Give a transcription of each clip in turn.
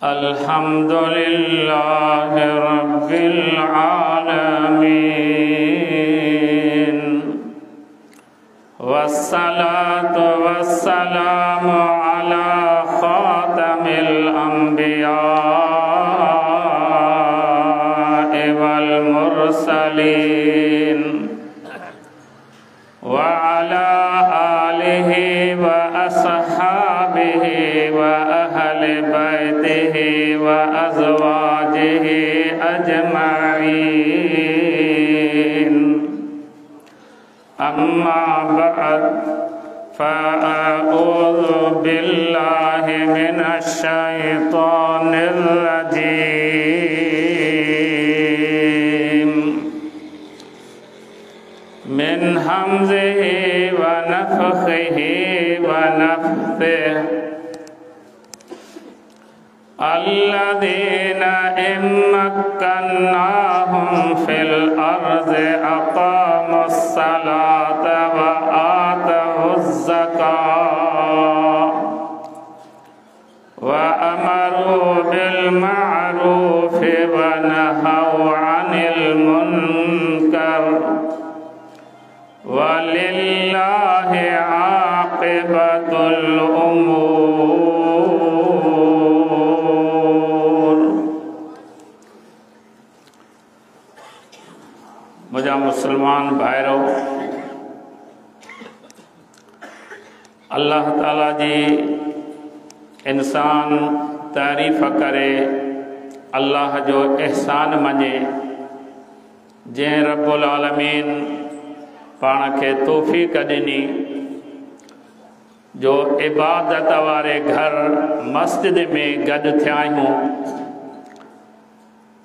अल्हम्दुलिल्लाह रब्बिल आलमीन वस्सलातु वस्सलामु अला खातमिल अंबिया वल मुरसलीन व अला आलिहि व अस्हाबिहि व अहले बैतिहि व अज़वाजिहि अजमईन। अम्मा बअद फ़अऊज़ु बिल्लाहि मिनश शैतानिर रजीम मिन हमज़िहि व नफ़ख़िहि व नफ़्थिहि। अल्लज़ीना इम्मक्कन्नाहुम फ़िल अर्ज़ि अक़ामुस्सलात व आतवुज़्ज़कात व अमरू बिल मअरूफ़ व नहौ अनिल मुनकर वलिल्लाहि आक़िबतुल उमूर। मुझा मुसलमान भाइरो, अल्लाह ताला जी इंसान तारीफ़ करे, अल्लाह जो एहसान मञे, जंहिं रब्बुल आलमीन पाण खे तौफ़ीक़ ॾिनी जो इबादत वारे घर मस्जिद में गॾु थिया आहियूं।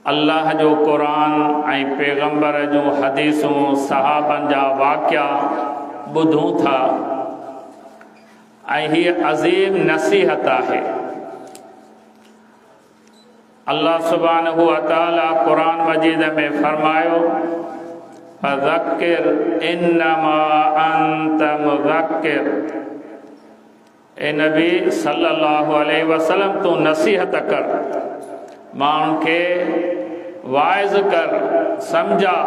अल्लाह जो क़ुरान ऐं पैगंबर जूं हदीसूं सहाबनि जा वाक़िया ॿुधूं था ऐं हीअ अज़ीम नसीहत आहे। अल्लाह सुब्हानहु व तआला क़ुरान मजीद में फरमायो, फ़ज़क्किर इन्नमा अंत मुज़क्किर। ए नबी सल्लल्लाहु अलैहि वसल्लम तू नसीहत कर, माण्हुनि खे वाइज़ कर, सम्झा।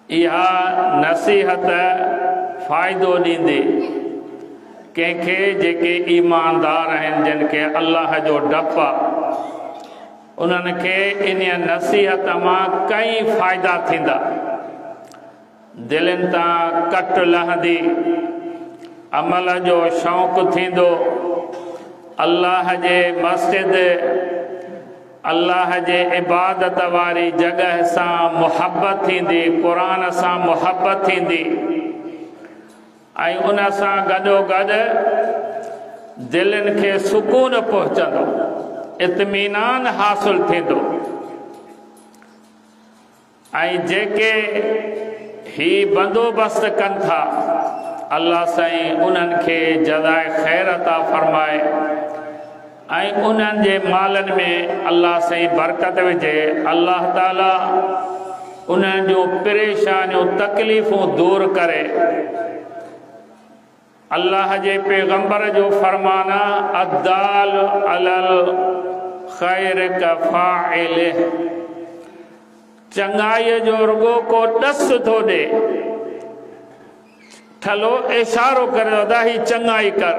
इहा नसीहत फ़ाइदो ॾींदी कंहिंखे जेके ईमानदार आहिनि, जिन खे अल्लाह जो डपु आहे, उन्हनि खे इन नसीहत मां कई फ़ाइदा थींदा। दिलनि तां कट लहंदी, अमल जो शौक़ु थींदो, अल्लाह जे मस्जिद, अल्लाह जे इबादत वारी जॻह सां मुहबत थींदी, क़ुरान सां मुहबत थींदी ऐं उन सां गॾोगॾु दिलनि खे सुकून पहुचंदो, इत्मीनान हासिल थींदो। ऐं जेके ही बंदोबस्त कनि था, अल्लाह साईं उन्हनि खे जज़ाए ख़ैर अता फरमाए ऐं उन्हनि जे मालनि में अल्लाह साईं बरकत विझे। अल्लाह ताला उन्हनि जूं परेशानियूं तकलीफ़ूं दूर करे। अल्लाह जे पैगंबर जो फरमाना, अद्दाल अलल खैर कफ़ाइलिह। चङाईअ जो रुगो को ॾस थो ॾे, ठलो इशारो करे थो ही चङाई कर,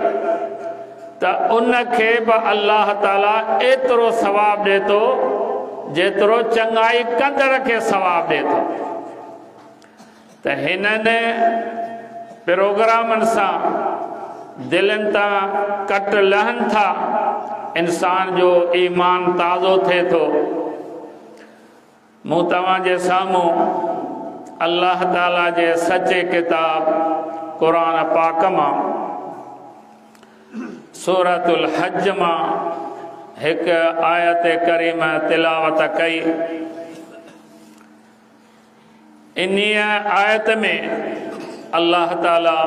त उनखे बि अल्लाह ताला एतिरो सवाब ॾे थो जेतिरो चङाई कंदड़ खे सवाब ॾे थो। त हिननि प्रोग्रामनि सां दिलनि तां कट लहनि था, इंसान जो ईमान ताज़ो थिए थो। मूं तव्हांजे साम्हूं अल्लाह ताला जे सचे किताब क़ुरान पाक मां सूरतुल हज मां हिकु आयत करीम तिलावत कई। इन्हीअ आयत में अल्लाह ताला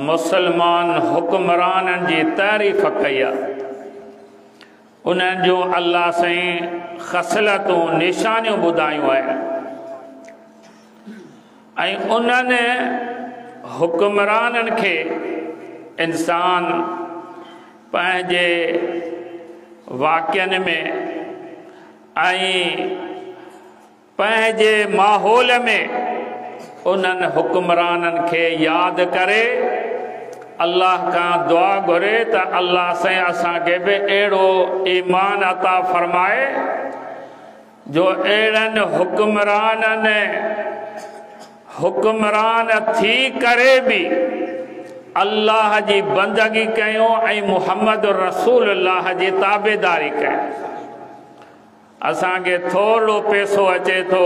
मुसलमान हुक्मराननि जी तारीफ़ कई आहे। उन्हनि जूं अल्लाह साईं ख़सलतूं निशानियूं ॿुधायूं आहिनि ऐं उन्हनि हुक्मराननि खे इंसान पंहिंजे वाक़ियनि में ऐं पंहिंजे माहौल में उन्हनि हुक्मराननि खे यादि करे अल्लाह खां दुआ घुरे त अल्लाह साईं असांखे बि अहिड़ो ईमान अता फ़रमाए जो अहिड़नि हुक्मरान थी करे बि अल्लाह जी बंदगी कयूं ऐं मुहम्मद रसूलुल्लाह जी ताबेदारी कयूं। असांखे थोरो पैसो अचे थो,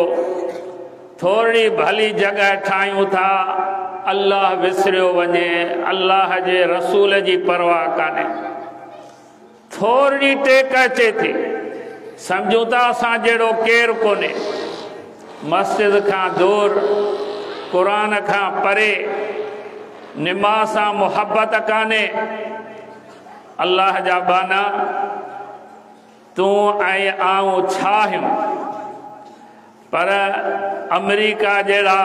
थोरी भली जगह ठाहियूं था, अल्लाह विसरियो वञे, अल्लाह जे रसूल जी परवाह कान्हे। थोरी टेक अचे थी, सम्झूं था असां जहिड़ो केरु कोन्हे। मस्जिद खां दूर, क़ुरान खां परे, निमाज़ सां मुहब्बत कान्हे। अल्लाह जा बाना तूं ऐं आऊं छा आहियूं, पर अमेरिका जहिड़ा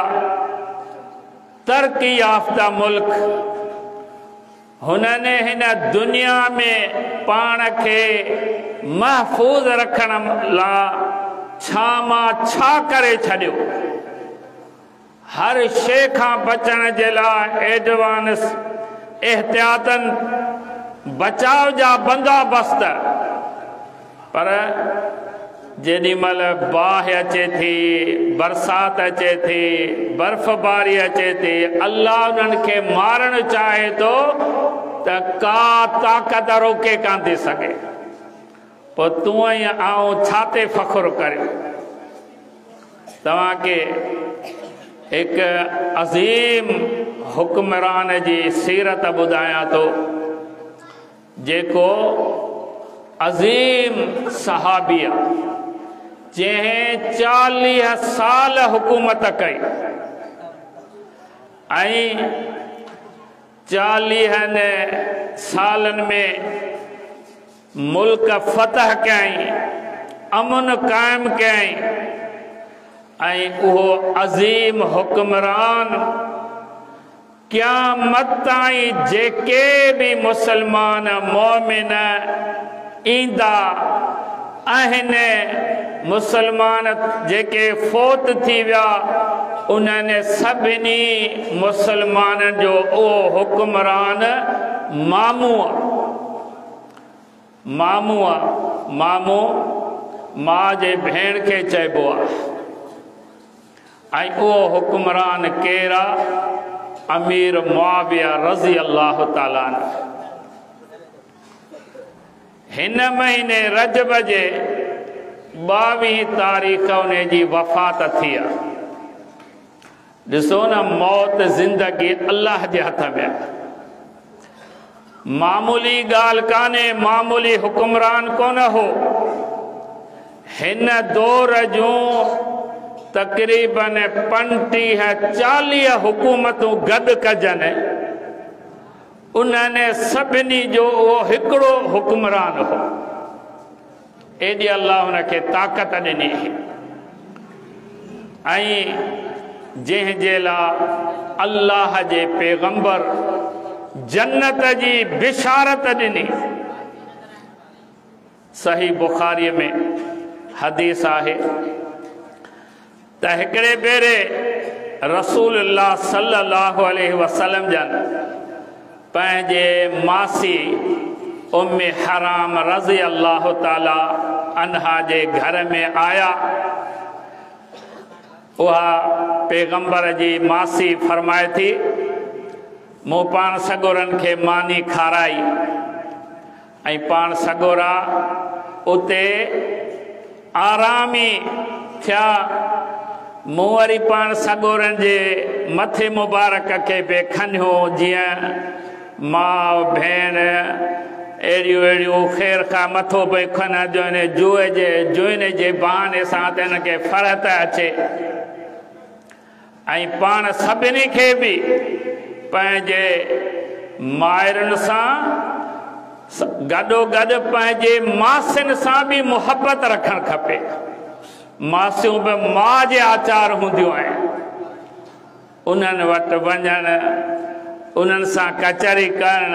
तरक़ी याफ़्ता मुल्क हुनने हिन दुनिया में पाण खे महफ़ूज़ रखण लाइ छा मां छा करे छॾियो। हर शइ खां बचण जे लाइ एडवांस एहतियातन बचाव जा बंदोबस्त, पर जेॾी महिल बाहि अचे थी, बरसात अचे थी, बर्फ़बारी अचे थी, अल्लाह उन्हनि खे मारणु चाहे थो त का ताक़त रोके कान थी सघे। पोइ तूं ऐं आऊं छा ते फ़ख़ुरु करियो। तव्हांखे हिकु अज़ीम हुक्मरान जी सीरत ॿुधायां थो, जेको अज़ीम सहाबिया जंहिं 40 साल हुकूमत कई ऐं 40 सालनि में मुल्क फ़तह कयईं, अमन क़ाइमु कयईं, ऐं उहो अज़ीम हुक्मरान क़यामत ताईं जेके बि मुसलमान मोमिन ईंदा आहिनि, मुसलमान जेके फ़ौत थी विया, उन्हनि सभिनी मुसलमाननि जो उहो हुक्मरान मामू मां जे भेण खे चइबो आहे। ऐं उहो हुक्मरान केरु आहे? अमीर मुआविया रज़ी अल्लाह ताला अन्हु। हिन महीने रजब जे 22 तारीख़ उन जी वफ़ात थी आहे। ॾिसो न, मौत ज़िंदगी अल्लाह जे हथ में आहे। मामूली ॻाल्हि कान्हे, मामूली हुक्मरान कोन हो। हिन दौर जूं तक़रीबन 35-40 हुकूमतूं गॾु कजनि, उन्हनि सभिनी जो उहो हिकिड़ो हुक्मरान हो। एॾी अल्लाह हुनखे ताक़त ॾिनी ऐं जंहिंजे लाइ अल्लाह जे पैगंबर जन्नत जी बिशारत ॾिनी। सही बुखारीअ में हदीस आहे त हिकिड़े भेरे रसूलुल्लाह सल्लल्लाहु अलैहि वसल्लम जन पंहिंजे मासी उम्मे हराम रज़ी अल्लाह ताला अन्हा जे घर में आया। उहा पैगंबर जी मासी फरमाए थी, मूं पाण सगोरनि खे मानी खाराई ऐं पाण सगोरा उते आरामी थिया। मूं वरी पाण सगोरनि जे मथे मुबारक खे बि खनियो, जीअं माउ भेण अहिड़ियूं ख़ैर खां मथो पई खन जुइन जे बहाने सां त हिनखे फ़रहत अचे। ऐं पाण सभिनी खे बि पंहिंजे माइरुनि सां गॾोगॾु पंहिंजे मासियुनि सां बि मुहबत रखणु खपे। मासियूं बि माउ जे आचार हूंदियूं आहिनि। उन्हनि वटि वञणु, उन्हनि सां कचहरी करण,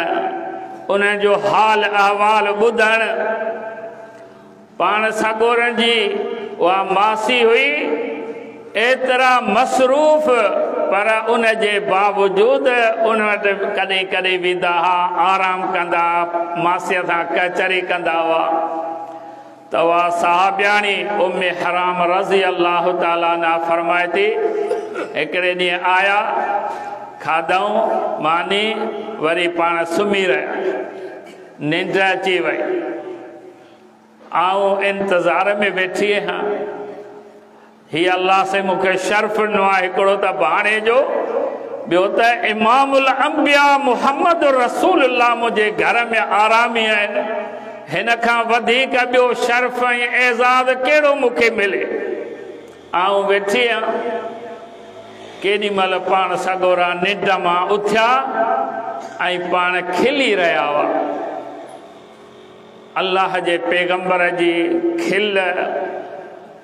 उन्हनि जो हाल अहवाल ॿुधण। पाण सगोरनि जी उहा मासी हुई एतिरा मसरूफ़, पर उन जे बावजूदि उन वटि कॾहिं कॾहिं वेंदा हुआ, आराम कंदा, मासीअ सां कचहरी कंदा हुआ। त उहा साहबियाणी उम्मे हराम रज़ी अल्लाह ताला ना फरमाए थी, हिकिड़े ॾींहुं आया, खाधऊं मानी, वरी पाण सुम्ही रहिया, निंड अची वई। आऊं इंतज़ार में वेठी आहियां, हीअ अल्लाह से मूंखे शर्फ़ ॾिनो आहे, हिकिड़ो त भाणे जो, ॿियो त इमामुल अंबिया मुहम्मद रसूलुल्लाह मुंहिंजे घर में आरामी आहिनि। हिन खां वधीक ॿियो शर्फ़ ऐं एज़ाज़ कहिड़ो मूंखे मिले। आऊं वेठी आहियां, केॾी महिल पाण सगोरा निंड मां उथिया ऐं पाण खिली रहिया हुआ। अल्लाह जे पैगंबर जी खिल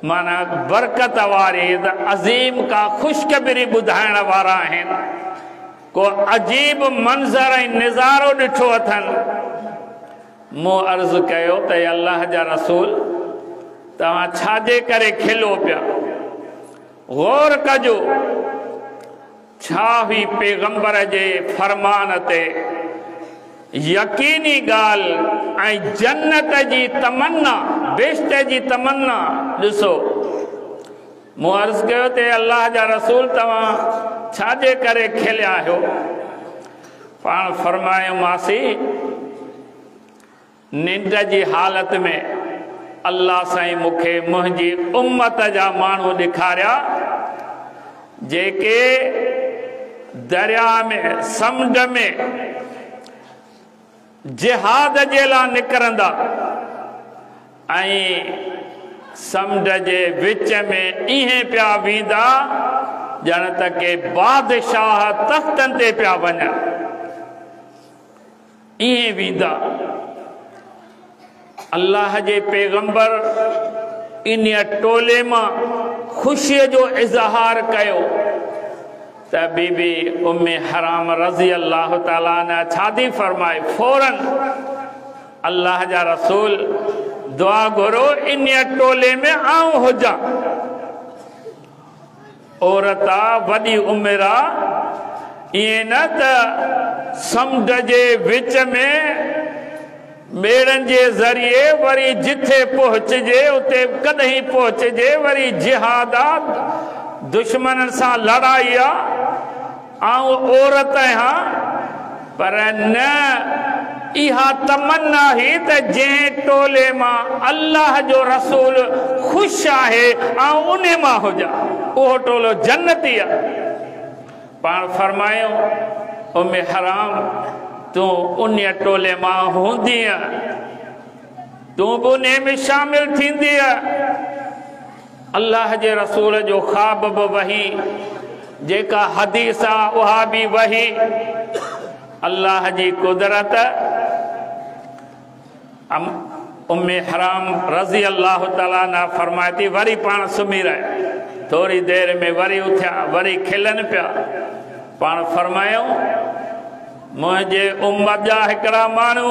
माना बरकत वारी, अज़ीम का ख़ुशख़बरी ॿुधाइण वारा आहिनि। को अजीब मंज़र ऐं निज़ारो ॾिठो अथनि। मूं अर्ज़ु कयो त अल्लाह जा रसूल, तव्हां छाजे करे खिलो पिया? गौर कजो, छा हुई पैगंबर जे फरमान ते यकीनी ॻाल्हि ऐं जन्नत जी तमन्ना, बेश्त जी तमन्ना। ॾिसो, मूं अर्ज़ु कयो त अल्लाह जा रसूल, तव्हां छाजे करे खिलिया आहियो? पाण फरमायो, मासी, निंड जी हालत में अल्लाह साईं मूंखे मुंहिंजी उम्मत जा माण्हू ॾेखारिया, जेके दरिया में, समुंड में जिहाद जे लाइ निकिरंदा ऐं समुंड जे विच में इहे पिया वेंदा ॼण त के बादशाह तख़्तनि ते पिया वञनि, इहे वेंदा। अल्लाह जे पैगंबर इन टोले मां ख़ुशीअ जो इज़हार कयो त बीबी उम्मे हराम रज़ी अल्लाह ताला ने छा थी फरमाए? फौरन अल्लाह जा रसूल, दुआ घुरो इन टोले में आऊं हुजां। औरत आ, वॾी उमिरि आ, ईअं न त समुंड जे विच में ॿेड़नि जे ज़रिए वरी जिथे पहुचजे उते कॾहिं पहुचजे, वरी जिहाद आ, दुश्मननि सां लड़ाई आ, ऐं औरत आहियां। पर न, इहा तमन्ना ही त जंहिं टोले मां अल्लाह जो रसूल ख़ुशि आहे ऐं उन मां हुजां, उहो टोलो जन्नती आहे। पाण फरमायो, उम्मे हराम, तूं उन टोले मां हूंदीअ, तूं बि उन में शामिल थींदीअ। अल्लाह जे रसूल जो ख्वाब बि वही, जेका हदीस आहे उहा बि वही। अल्लाह जी कुदरत। उम्मे हराम रज़ी अल्लाह ताला ना फरमाए थी, वरी पाण सुम्ही रहे, थोड़ी देर में वरी उथिया, वरी खिलन पिया। पाण फरमायो, मुंहिंजे उम्मत जा हिकिड़ा माण्हू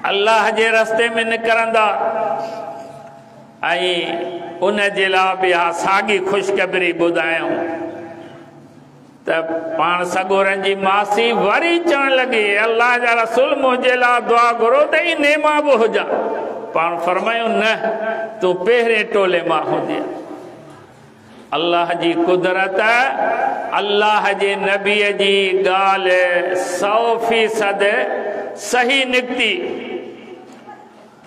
अल्लाह जे रस्ते में निकिरंदा ऐं उन जे लाइ बि साॻी ख़ुशख़बरी ॿुधायूं। त पाण सगोरनि जी मासी वरी चवण लॻी, अल्लाह जा रसूल, मुंहिंजे लाइ दुआ घुरो त इन मां बि हुजां। पाण फरमायूं, न, तूं पहिरें टोले मां हूंदी। अल्लाह जी कुदरत, अल्लाह जे नबीअ जी ॻाल्हि 100% सही निकिती।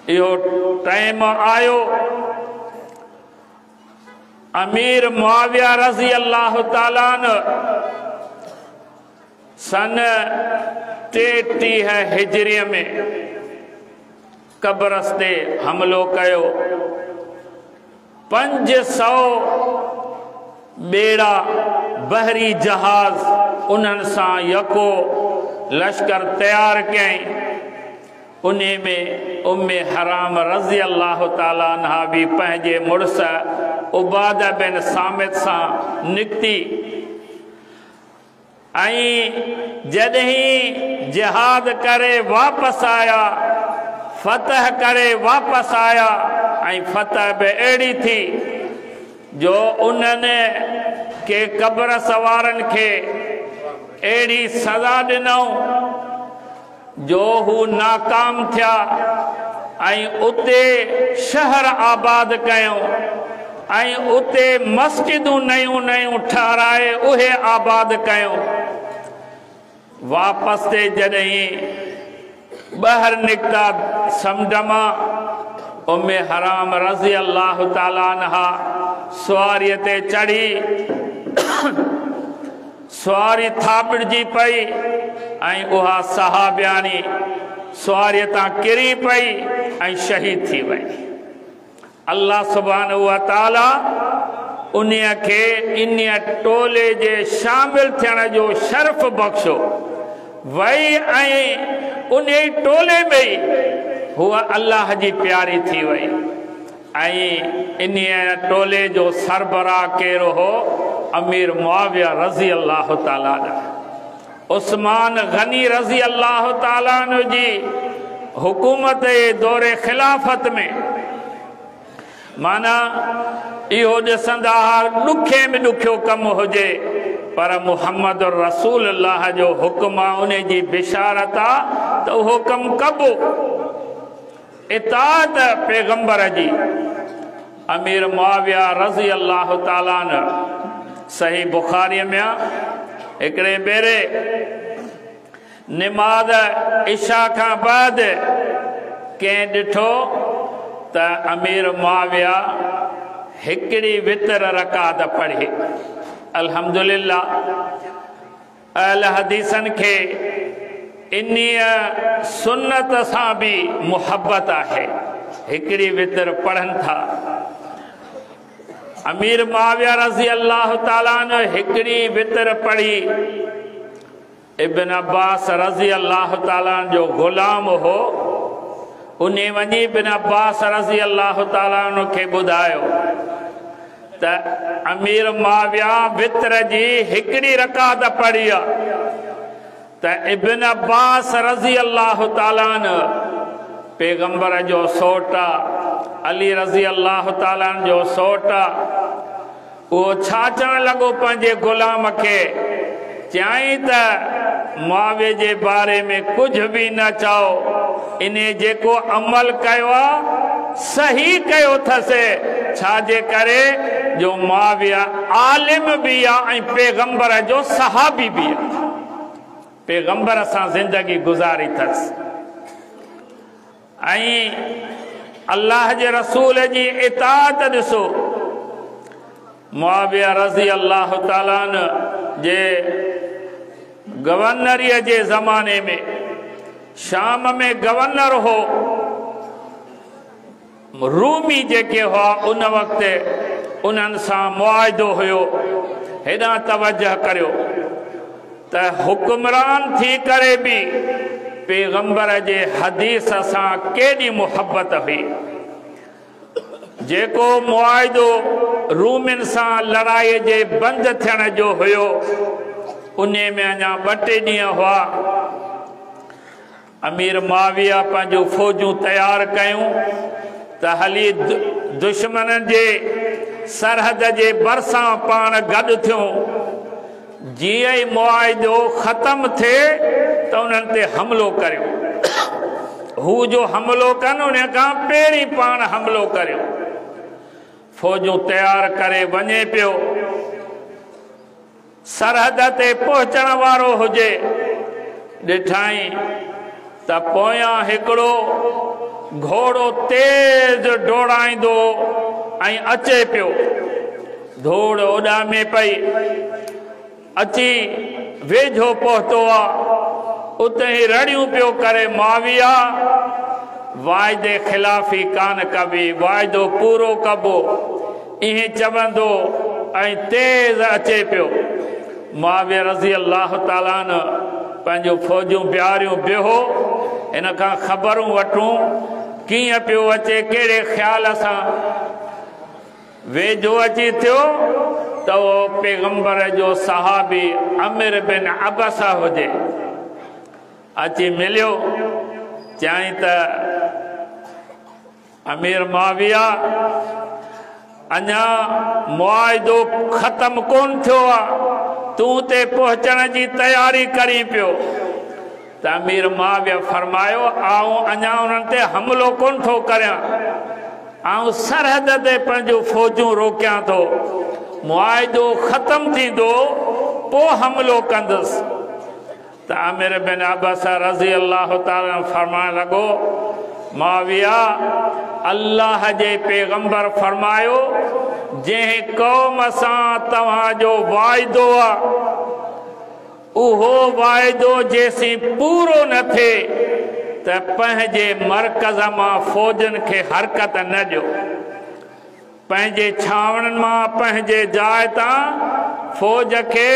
इहो टाइम आयो, अमीर मुआविया रज़ी अल्लाह ताला सन 33 हिजरी में कब्रस ते हमलो कयो। 500 बेड़ा बहरी जहाज उन्हनि सां यको लश्कर तैयार कयईं। उन में उम्मे हराम रज़ी अल्लाह ताला अन्हा भी पंहिंजे मुड़स उबादा बिन सामित सां निकिती। जॾहिं जिहाद करे वापस आया, फतह करे वापस आया, फतह भी अड़ी थी जो उन्होंने के कब्र सवारन के अड़ी सजा दिनऊं जो हू नाकाम थिया, उते शहर आबाद कयूं, उते मस्जिदूं नयूं नयूं ठहराए उहे आबाद कयूं। वापस ते जॾहिं ॿाहिरि निकिता समुंड मां, उम्मे हराम रज़ी अल्लाह ताला अन्हा सवारीअ ते चढ़ी, सवारी थापड़जी पई, उहा सहाबियानी सवारीअ तां किरी पई शहीद थी वई। अल्लाह सुब्हानहू व तआला उन्हीअ खे इन्हीअ टोले जे शामिल थियण जो शर्फ़ बख़्शो वई, उन टोले में हूअ अल्लाह जी प्यारी थी वई। इन्हीअ टोले जो सरबराह केरु हो? अमीर मुआविया रज़ी अल्लाह ताला अन्हु। उस्मान गनी रज़ी अल्लाह ताला अन्हु जी हुकूमत दौरे खिलाफत में माना इहो ॾिसंदा ॾुखे में ॾुखियो कमु हुजे पर मुहम्मद रसूल अल्लाह जो हुक्म आहे, उन जी बिशारत आहे त उहो कमु कबो। इताअत पैगंबर जी। अमीर मुआविया रज़ी अल्लाह ताला अन्हु सही बुखारीअ में हिकिड़े भेरे निमाज़ इशा खां बाद कंहिं ॾिठो त अमीर मुआविया हिकिड़ी वितर रकात पढ़े। अल्हम्दुलिल्लाह अहल हदीसन खे इन्हीअ सुन्नत सां भी मुहब्बत आहे, हिकिड़ी वितर पढ़नि था। अमीर मुआविया रज़ी अल्लाह ताला अन्हु हिकिड़ी वितर पढ़ी। इब्न अब्बास रज़ी अल्लाह ताला जो गुलाम हो, उन वञी इब्न अब्बास रज़ी अल्लाह ताला अन्हु खे ॿुधायो त अमीर मुआविया वितर जी हिकिड़ी रकात पढ़ी आहे त इब्न अब्बास रज़ी अल्लाह ताला अन्हु पैगंबर जो सोट अली रज़ी अल्लाह ताला जो सोट, उहो छा चवण लॻो पंहिंजे गुलाम खे? चई त मुआविया जे बारे में कुझु भी न चओ, इन्हें जेको अमल कयो आहे सही कयो अथसि। छाजे करे जो मुआविया आलिम भी आहे पैगंबर जो सहाबी भी आहे, पैगंबर सां जिंदगी गुज़ारी अथसि। अल्लाह जे रसूल जी इताअत ॾिसो। मुआविया रज़ी अल्लाह ताला अन्हु जे गवर्नरीअ जे ज़माने में शाम में गवर्नर हो, रूमी जेके हुआ उन वक़्तु उन्हनि सां मुआहिदो हुयो। हेॾां तवजह करियो त हुक्मरान थी करे भी पैगंबर जे हदीस सां केॾी मुहब्बत हुई। जेको मुआहिदो रूमिन सां लड़ाई जे बंदि थियण जो हुयो, उन में अञा 2-3 ॾींहं हुआ। अमीर मुआविया पंहिंजूं फ़ौजूं तयार कयूं त हली दुश्मन जे सरहद जे भरिसां पाण गॾु थियूं। जीअं ई मुआहिदो ख़त्म थिए त उन्हनि ते हमिलो करियो। हू जो हमिलो कनि उन खां पहिरीं पाण हमिलो करियो। फ़ौजूं तयार करे वञे पियो। सरहद ते पहुचण वारो हुजे, ॾिठाई त पोयां हिकिड़ो घोड़ो तेज डोड़ाईंदो अचे पियो। धोड़ उॾामे पई, अची वेझो पहुतो आहे। उते ही रड़ियूं पियो करे। मुआविया वाइदे खिलाफ़ी कान कबी, वाइदो पूरो कबो, इहे चवंदो तेज़ अचे पियो। मुआविया रज़ी अल्लाह ताला अन्हु पंहिंजूं फ़ौजूं बिहारियूं बिहो, इन खां ख़बरूं वठूं कीअं पियो अचे, कहिड़े ख़्याल सां। वेझो अची थियो तो पैगंबर जो सहाबी अमीर बिन अबसा हुजे अची मिलियो चई त अमीर माविया अञा मुआइदो ख़त्म कोन थियो आहे तूं ते पहुचण जी तयारी करी पियो त अमीर माविया फरमायो आऊं अञा उन्हनि ते हमलो कोन थो करियां आऊं सरहद ते पंहिंजूं फ़ौजूं रोकियां थो मुआइदो ख़त्म थींदो पोइ हमलो कंदुसि त आमिर बिन अब्बास रज़ी अल्लाह ताला फरमाइण लॻो माविया अल्लाह जे पैगंबर फरमायो जंहिं क़ौम सां तव्हांजो वाइदो आहे उहो वाइदो जेसीं पूरो न थिए त पंहिंजे मर्कज़ मां फ़ौजनि खे हरकत न ॾियो पंहिंजे छावणनि मां पंहिंजे जाइ तां फ़ौज खे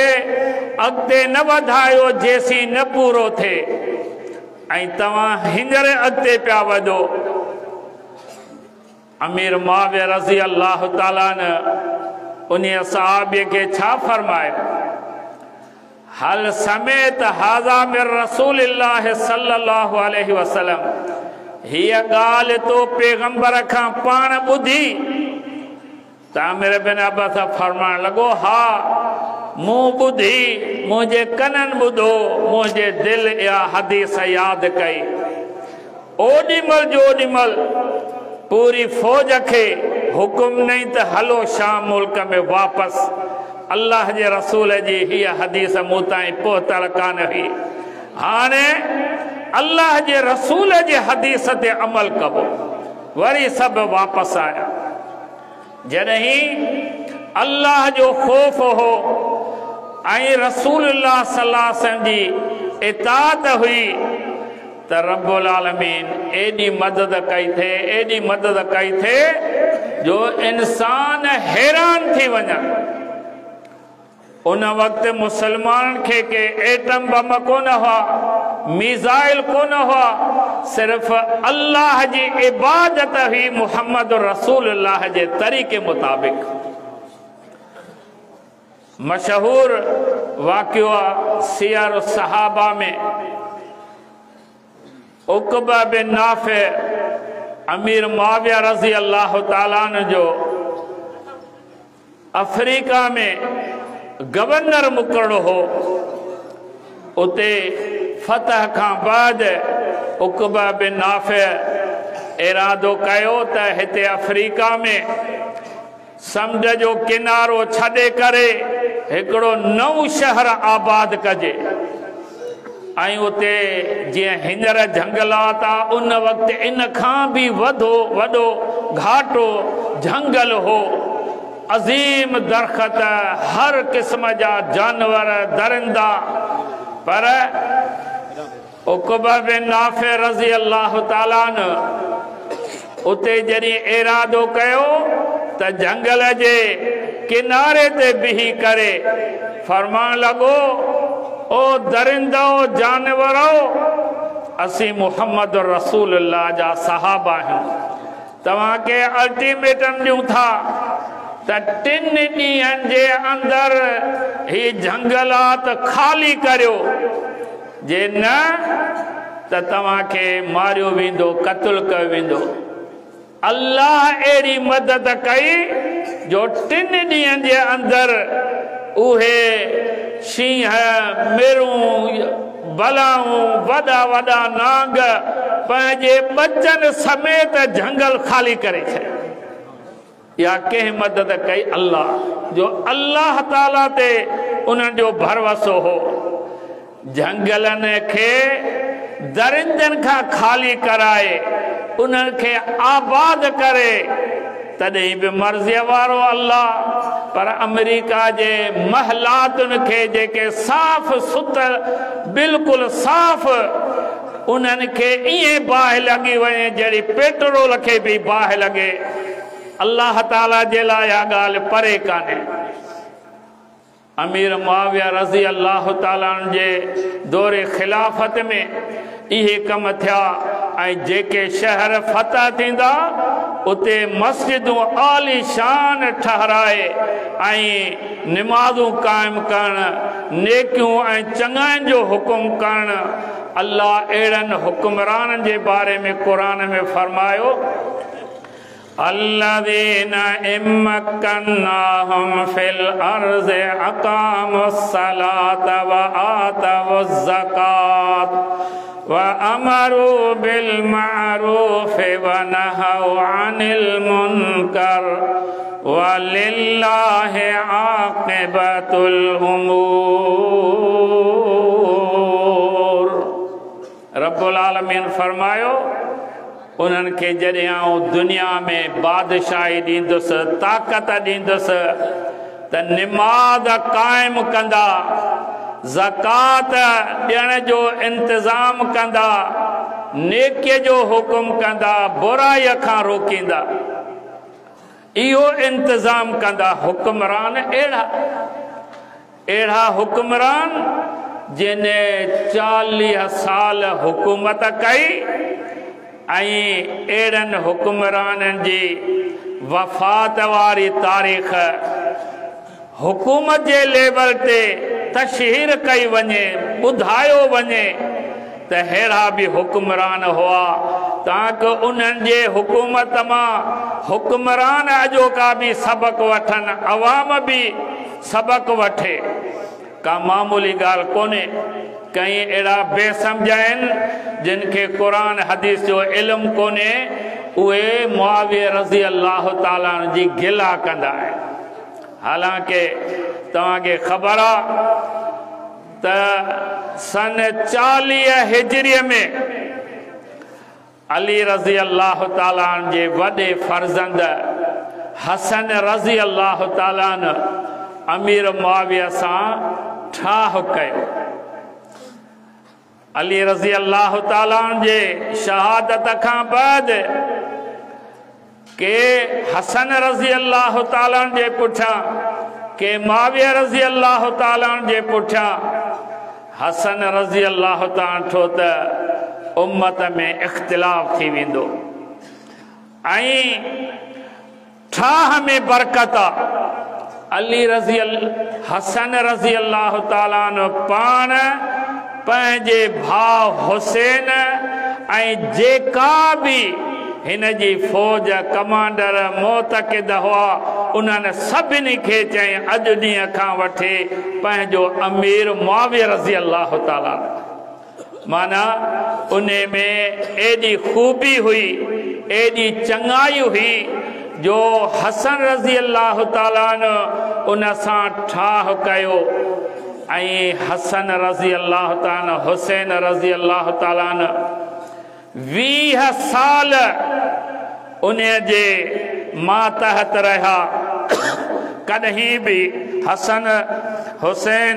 अॻिते न वधायो जेसीं न पूरो थिए ऐं तव्हां हींअर अॻिते पिया वधो अमीर मुआविया रज़ी अल्लाह ताला न उन सहाबीअ खे छा फरमायो हल समेत हाज़ा मिन रसूलिल्लाह सल्लल्लाहु अलैहि वसल्लम हीअ ॻाल्हि तो पैगंबर खां पाण ॿुधी त आमिर बिन अब्बास फरमाइण लॻो हा मूं ॿुधी मुंहिंजे कननि ॿुधो मुंहिंजे दिलि इहा हदीस यादि कई ओॾीमहिल जो ओॾीमहिल पूरी फ़ौज खे हुकुम नहीं त हलो शाम मुल्क में वापसि अल्लाह जे रसूल जी हीअ हदीस मूं ताईं पहुतल कान हुई हाणे अल्लाह जे रसूल जे हदीस ते अमल कबो वरी सभु वापसि आया जॾहिं अल्लाह जो ख़ौफ़ हो ऐं रसूलुल्लाह सल्लल्लाहु अलैहि वसल्लम जी इताअत हुई त रब्बुल आलमीन एॾी मदद कई थे जो इंसान हैरान थी वञे उन वक्त मुसलमाननि खे के एटम बम कोन हुआ मिसाइल कोन हुआ सिर्फ़ अल्लाह जी इबादत हुई मुहम्मद रसूलुल्लाह जे तरीक़े मुताबिक़ मशहूर वाक़ियो सियर सहाबा में उक़बा बिन नाफ़े अमीर मुआविया रज़ी अल्लाह ताला जो अफ्रीका में गवर्नर मुक़ररो हो उते फतह खां बाद उक़बा बिन नाफ़े इरादो कयो त हिते अफ्रीका में समुंड जो किनारो छॾे करे हिकिड़ो नओं शहर आबाद कजे ऐं उते जीअं हींअर जंगलात आहे उन वक़्तु इन खां बि वॾो घाटो जंगल हो अज़ीम दरख़्त हर क़िस्म जा जानवर दरिंदा पर उक़बा बिन नाफ़े रज़ी अल्लाह ताला न उते जॾहिं इरादो कयो त जंगल जे किनारे ते बीही करे फरमाइण लॻो ओ दरिंदो जानवरो असीं मुहम्मद रसूलुल्लाह जा सहाबा आहियूं तव्हांखे अल्टीमेटम ॾियूं था त 3 ॾींहंनि जे अंदरि ही जंगलात खाली करियो जे न त तव्हांखे मारियो वेंदो क़त्ल कयो वेंदो अल्लाह अहिड़ी मदद कई जो 3 ॾींहंनि जे अंदरि उहे शींह मेरूं बलाऊं वॾा नांग पंहिंजे बच्चनि समेत जंगल खाली करे छॾियो या कंहिं मदद कई अल्लाह जो अल्लाह ताला ते उन्हनि जो भरवसो हो जंगलनि खे दरिंदनि खां खाली कराए उन्हनि खे आबाद करे तॾहिं बि मर्ज़ीअ वारो अल्लाह पर अमेरिका जे महलातुनि खे जेके साफ़ सुथर बिल्कुलु साफ़ उन्हनि खे ईअं बाहि लॻी वञे जहिड़ी पेट्रोल खे बि बाहि लॻे अल्लाह ताला जे लाइ इहा ॻाल्हि परे कान्हे अमीर मुआविया रज़ी अल्लाह ताला जे दौरे ख़िलाफ़त में इहे कम थिया ऐं जेके शहर फतह थींदा उते मस्जिदूं आली शान ठहराए ऐं निमाज़ूं क़ाइम करण नेकियूं ऐं चङाइनि जो हुकुम करण। अल्लाह अहिड़नि हुक्मराननि जे बारे में क़ुरान में फरमायो अल्लज़ीना इम्मक्कन्नाहुम फिल अर्ज़ि अक़ामुस्सलात व आतवुज़्ज़कात व अमरू बिल मअरूफ व नहौ अनिल मुनकर व लिल्लाहि आक़िबतुल उमूर। रब्बुल आलमीन फरमायो उन्हनि खे जॾहिं आउं दुनिया में बादशाही ॾींदुसि ताक़त ॾींदुसि त निमाज़ क़ाइम कंदा ज़कात ॾियण जो इंतज़ाम कंदा नेकीअ जो हुकुम कंदा बुराईअ खां रोकींदा इहो इंतज़ाम कंदा हुक्मरान अहिड़ा हुक्मरान जिन 40 साल हुकूमत कई ऐं अहिड़नि हुक्मराननि जी वफ़ात वारी तारीख़ हुकूमत जे लेवल ते तशहीर कई वञे ॿुधायो वञे त अहिड़ा बि हुक्मरान हुआ ताकि उन्हनि जे हुकूमत मां हुक्मरान अॼोका बि सबक़ वठनि अवाम बि सबक़ वठे। का मामूली ॻाल्हि कोन्हे। कई अहिड़ा बेसमझ आहिनि जिन खे क़ुरान हदीस जो इल्मु कोन्हे उहे मुआविया रज़ी अल्लाह ताला जी गिला कंदा आहिनि। हालांकि तव्हांखे ख़बर आहे त सन 40 हिजरीअ में अली रज़ी अल्लाह ताला जे वॾे फर्ज़ंद हसन रज़ी अल्लाह ताला अमीर मुआविया सां ठाह कयो। अली रज़ी अल्लाह ताला जे शहादत खां बाद के हसन रज़ी अल्लाह ताला जे पुठियां के मुआविया रज़ी अल्लाह ताला जे पुठियां हसन रज़ी अल्लाह ताला ठो त उम्मत में इख्तिलाफ थी वेंदो ऐं ठाह में बरकत अली रज़ी हसन रज़ी अल्लाह ताला पाण पंहिंजे भाउ हुसैन ऐं जेका बि हिन जी फ़ौज कमांडर मोतक़िद हुआ उन्हनि सभिनी खे चई अॼु ॾींहं खां वठी पंहिंजो अमीर मुआविया रज़ी अल्लाह ताला माना उन में एॾी ख़ूबी हुई एॾी चङाई हुई जो हसन रज़ी अल्लाह ताला उन सां ठाह कयो ऐं हसन रज़ी अल्लाह ताला हुसैन रज़ी अल्लाह ताला 20 साल उन जे मातहत रहा। कॾहिं बि हसन हुसैन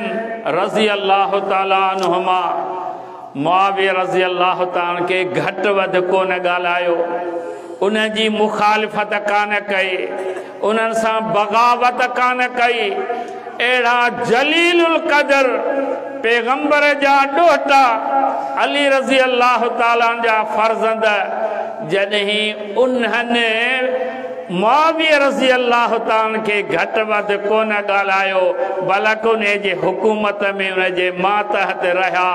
रज़ी अल्लाह ताला अन्हुमा मुआविया रज़ी अल्लाह ताला के घटि वधि कोन ॻाल्हायो उन जी मुखालिफ़त कान कई उन्हनि सां बग़ावत कान कई। अहिड़ा जलीलुल क़दर पैगंबर जा ॾोहटा अली रज़ी अल्लाह ताला जा फर्ज़ंद जॾहिं उन्हनि मुआविया रज़ी अल्लाह ताला के घटि वधि कोन ॻाल्हायो बल्कि उन जे हुकूमत में उन जे मातहत रहिया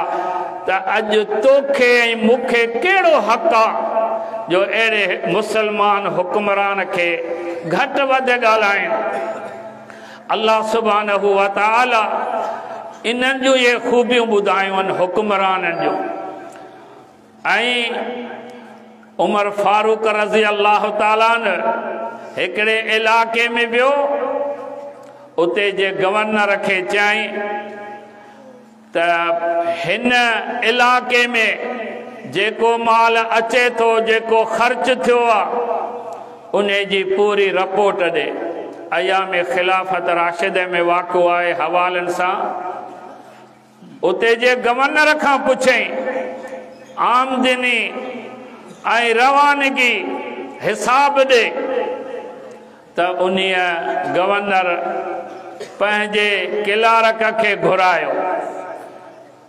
त अॼु तोखे ऐं मूंखे कहिड़ो हक़ आहे जो अहिड़े मुसलमान हुक्मरान के घटि वधि ॻाल्हाइनि। अल्लाह सुब्हानहू व तआला इन्हनि जूं इहे ख़ूबियूं ॿुधायूं आहिनि हुक्मराननि जूं। ऐं उमर फारूक रज़ी अल्लाह ताला हिकिड़े इलाइक़े में वियो उते जे गवर्नर खे चई त हिन इलाइक़े में जेको माल अचे थो जेको ख़र्च थियो आहे उन जी पूरी रिपोर्ट ॾे। अयाम ख़िलाफ़त राशिद में वाक़िओ आहे हवालनि सां उते जे गवर्नर खां पुछई आमदनी ऐं रवानगी हिसाब ॾे त उन गवर्नर पंहिंजे क्लार्क खे घुरायो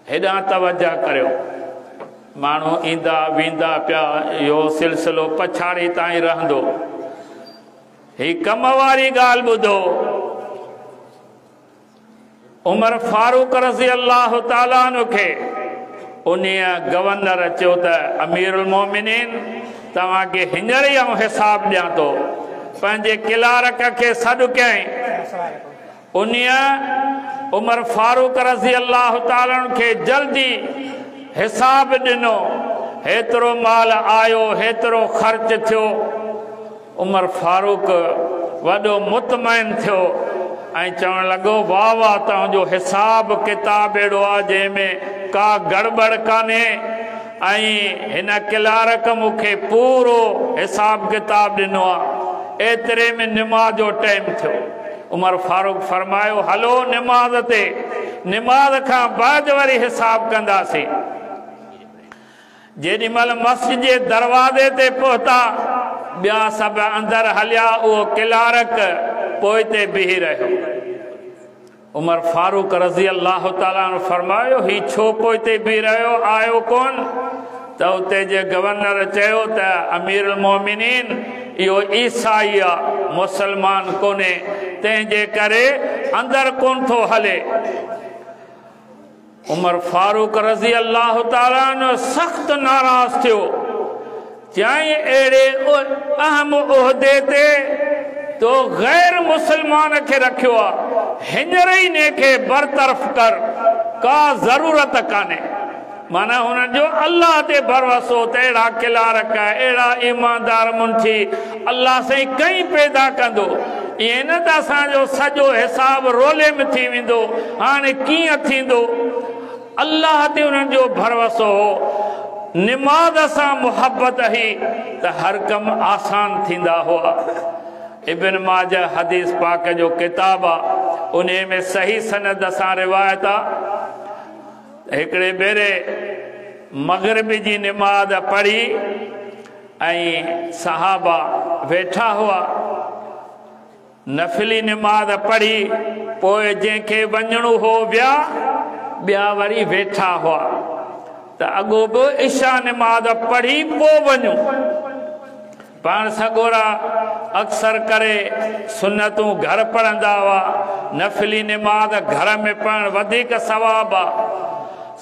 हेॾां तवजह करियो माण्हू ईंदा वेंदा पिया इहो सिलसिलो पछाड़ी ताईं रहंदो ही कम वारी ॻाल्हि ॿुधो उमर फारूक रज़ी अल्लाह ताला अन्हु खे उन्हीअ गवर्नर चयो त अमीरुल मोमिनीन तव्हांखे हींअर ई हिसाब ॾियां थो पंहिंजे क्लार्क खे सॾु कयईं उन्हीअ उमर फारूक रज़ी अल्लाह ताला खे जल्दी हिसाब ॾिनो हेतिरो माल आयो हेतिरो ख़र्च थियो उमर फारूक वॾो मुतमइन थियो ऐं चवण लॻो वाह वाह तव्हांजो हिसाब किताब अहिड़ो आहे जंहिंमें का गड़बड़ कान्हे ऐं हिन क्लार्क मूंखे पूरो हिसाब किताब ॾिनो आहे एतिरे में निमाज़ जो टाइम थियो उमर फारूक फरमायो हलो निमाज़ ते निमाज़ खां बाद वरी हिसाब कंदासीं जेॾी महिल मस्जिद जे दरवाज़े ते पहुता ॿिया सभु अंदरि हलिया उहो क्लार्क पोइ ते बीही रहियो उमर फारूक रज़ी अल्लाह ताला फरमायो ही छो पोइ ते बीही रहियो आयो कोन त उते जे गवर्नर चयो त अमीरुल मोमिनीन इहो ईसाई आहे मुसलमान कोन्हे तंहिंजे करे अंदरि कोन थो हले उमर फारूक रज़ी अल्लाह ताला सख़्त नाराज़ थियो चई अहिड़े अहम उहिदे ते तो गैर मुसलमान खे रखियो आहे हींअर ई इनखे बरतरफ़ कर का ज़रूरत कान्हे माना हुननि जो अल्लाह ते भरोसो त अहिड़ा क्लार्क अहिड़ा ईमानदार मुंशी अल्लाह साईं कई पैदा कंदो ईअं न त असांजो सॼो हिसाब रोले में थी वेंदो हाणे कीअं थींदो अल्लाह ते उन्हनि जो भरोसो हो निमाज़ सां मुहबत हुई त हर कमु आसान थींदा हुआ इब्न माजा हदीस पाक जो किताब आहे उन में सही सनद सां रिवायत आहे हिकिड़े भेरे मग़रिब जी निमाज़ पढ़ी ऐं सहाबा वेठा हुआ नफ़िली निमाज़ पढ़ी पोइ जंहिंखे वञणो हो विया ॿिया वरी वेठा हुआ त अॻो बि इशा निमाज़ पढ़ी पोइ वञूं पाण सगोरा अक्सर करे सुन्नतूं घर पढ़ंदा हुआ नफ़िली निमाज़ घर में पढ़णु वधीक सवाब आहे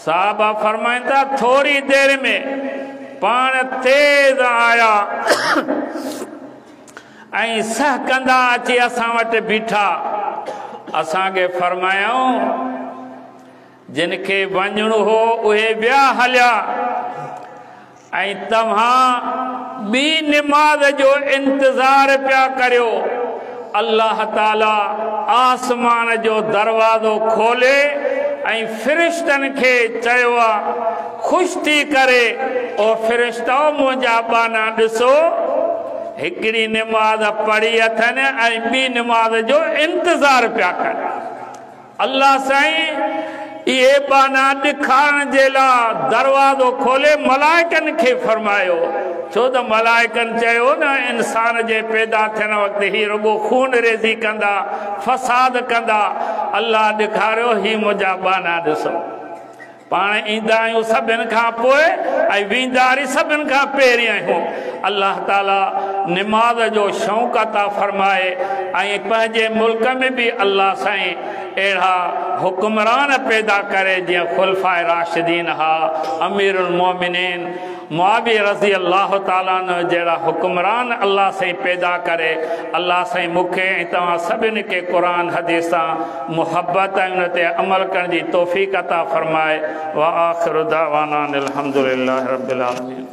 साहबा फरमाइनि था थोरी देरि में पाण तेज़ आया ऐं सह कंदा अची असां वटि बीठा असांखे फरमायूं जिन खे वञणो हो उहे विया हलिया ऐं तव्हां ॿी निमाज़ जो इंतज़ार पिया करियो अल्लाह ताला आसमान जो दरवाज़ो खोले ऐं फ़रिश्तनि खे चयो आहे ख़ुशि थी करे ओ फ़रिश्तो मुंहिंजा बाना ॾिसो हिकिड़ी निमाज़ पढ़ी अथनि ऐं ॿी निमाज़ जो इंतज़ार पिया कनि अल्लाह साईं इहे बाना ॾेखारण जे लाइ दरवाज़ो खोले मलाइकनि खे फरमायो छो त मलाइकनि चयो न इंसान जे पैदा थियण वक़्तु ही रुगो खून रेज़ी कंदा फ़साद कंदा अल्लाह ॾेखारियो ही मुंहिंजा बाना ॾिसो पाण ईंदा आहियूं सभिनि खां पोइ ऐं वेंदा वरी सभिनि खां पहिरीं आहियूं अल्लाह ताला निमाज़ जो शौक़ु अता फरमाए ऐं पंहिंजे मुल्क में बि अल्लाह साईं अहिड़ा हुक्मरान पैदा करे जीअं खुलफाए राशिदीन हा अमीरुल मोमिनीन मुआविया रज़ी अल्लाह ताला जहिड़ा हुक्मरान अल्लाह साईं पैदा करे अल्लाह साईं मूंखे ऐं तव्हां सभिनी खे क़ुर हदीस सां मुहबत ऐं उन ते अमल करण जी तौफ़ीक़ अता फरमाए व आख़िरु दावाना अल्हम्दुलिल्लाहि रब्बिल आलमीन।